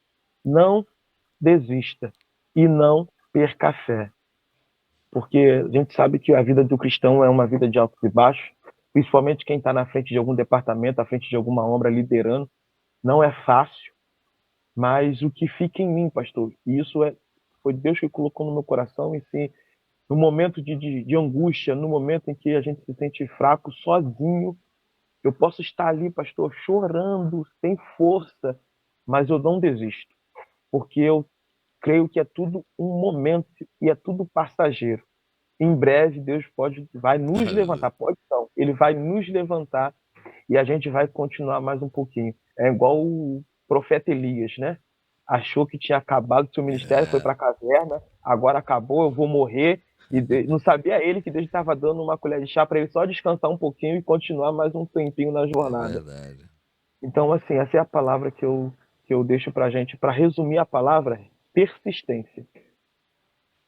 Não desista e não perca a fé. Porque a gente sabe que a vida do cristão é uma vida de altos e baixos, principalmente quem está na frente de algum departamento, à frente de alguma obra liderando. Não é fácil, mas o que fica em mim, pastor, e isso foi Deus que colocou no meu coração, e se no momento de angústia, no momento em que a gente se sente fraco, sozinho, eu posso estar ali, pastor, chorando, sem força, mas eu não desisto, porque eu creio que é tudo um momento e é tudo passageiro. Em breve Deus vai nos levantar, Aleluia. pode não, Ele vai nos levantar e a gente vai continuar mais um pouquinho. É igual o profeta Elias, né? Achou que tinha acabado o seu ministério, foi É, para a caverna, agora acabou, eu vou morrer. E não sabia ele que Deus estava dando uma colher de chá para ele só descansar um pouquinho e continuar mais um tempinho na é jornada. verdade. Então, assim, essa é a palavra que eu deixo para a gente. Para resumir a palavra, persistência.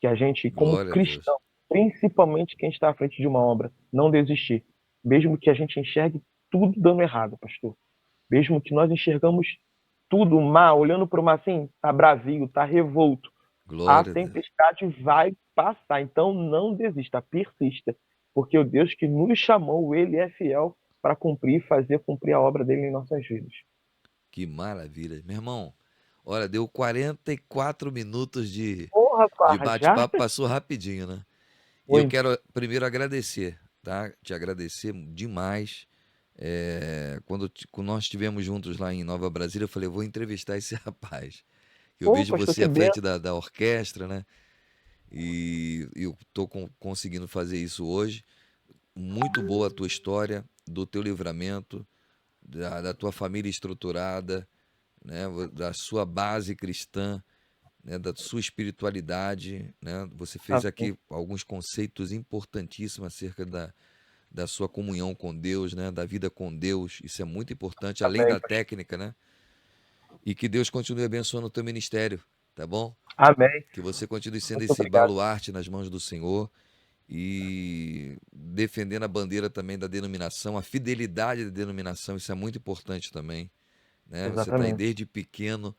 Que a gente, como Glória a Deus. cristão, principalmente quem está à frente de uma obra, não desistir. Mesmo que a gente enxergue tudo dando errado, pastor. Mesmo que nós enxergamos tudo mal, olhando para o mar assim, tá bravio, tá revolto. A Glória a Deus. tempestade vai passar, então não desista, persista, porque o Deus que nos chamou, ele é fiel para cumprir, fazer cumprir a obra dele em nossas vidas. Que maravilha. Meu irmão, olha, deu 44 minutos Ô, de rapaz, já? bate-papo, passou rapidinho, né? E eu Muito. quero primeiro agradecer, tá? Te agradecer demais. Quando nós estivemos juntos lá em Nova Brasília, eu falei, eu vou entrevistar esse rapaz. Eu Pô, vejo pastor, você que à frente benção. da orquestra, né? E eu estou conseguindo fazer isso hoje. Muito boa a tua história, do teu livramento, da tua família estruturada, né? Da sua base cristã, né? Da sua espiritualidade, né? Você fez Amém. aqui alguns conceitos importantíssimos acerca da sua comunhão com Deus, né? Da vida com Deus. Isso é muito importante, além Amém, da pastor. técnica, né? E que Deus continue abençoando o teu ministério, tá bom? Amém. Que você continue sendo Muito esse obrigado. baluarte nas mãos do Senhor e defendendo a bandeira também da denominação, a fidelidade da denominação, isso é muito importante também, né? Você está aí Exatamente. desde pequeno,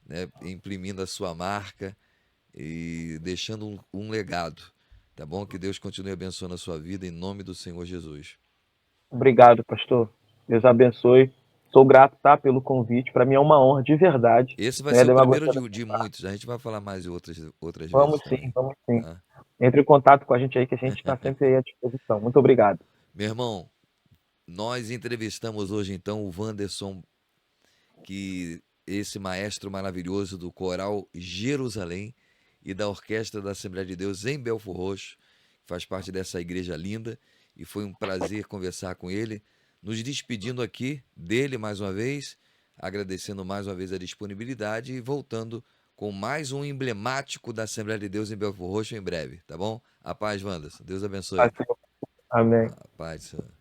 né, imprimindo a sua marca e deixando um legado, tá bom? Que Deus continue abençoando a sua vida em nome do Senhor Jesus. Obrigado, pastor. Deus abençoe. Sou grato, tá, pelo convite. Para mim é uma honra de verdade. Esse vai Né, ser o primeiro demagogia da de minha muitos, parte. a gente vai falar mais de outras vezes Vamos sim, também, vamos sim. tá? Entre em contato com a gente aí que a gente está sempre aí à disposição. Muito obrigado. Meu irmão, nós entrevistamos hoje então o Wanderson, que esse maestro maravilhoso do coral Jerusalém e da Orquestra da Assembleia de Deus em Belford Roxo, que faz parte dessa igreja linda, e foi um prazer conversar com ele, nos despedindo aqui dele mais uma vez, agradecendo mais uma vez a disponibilidade e voltando com mais um emblemático da Assembleia de Deus em Belford Roxo em breve, tá bom? A paz, Wanderson. Deus abençoe. Amém. A paz, Senhor.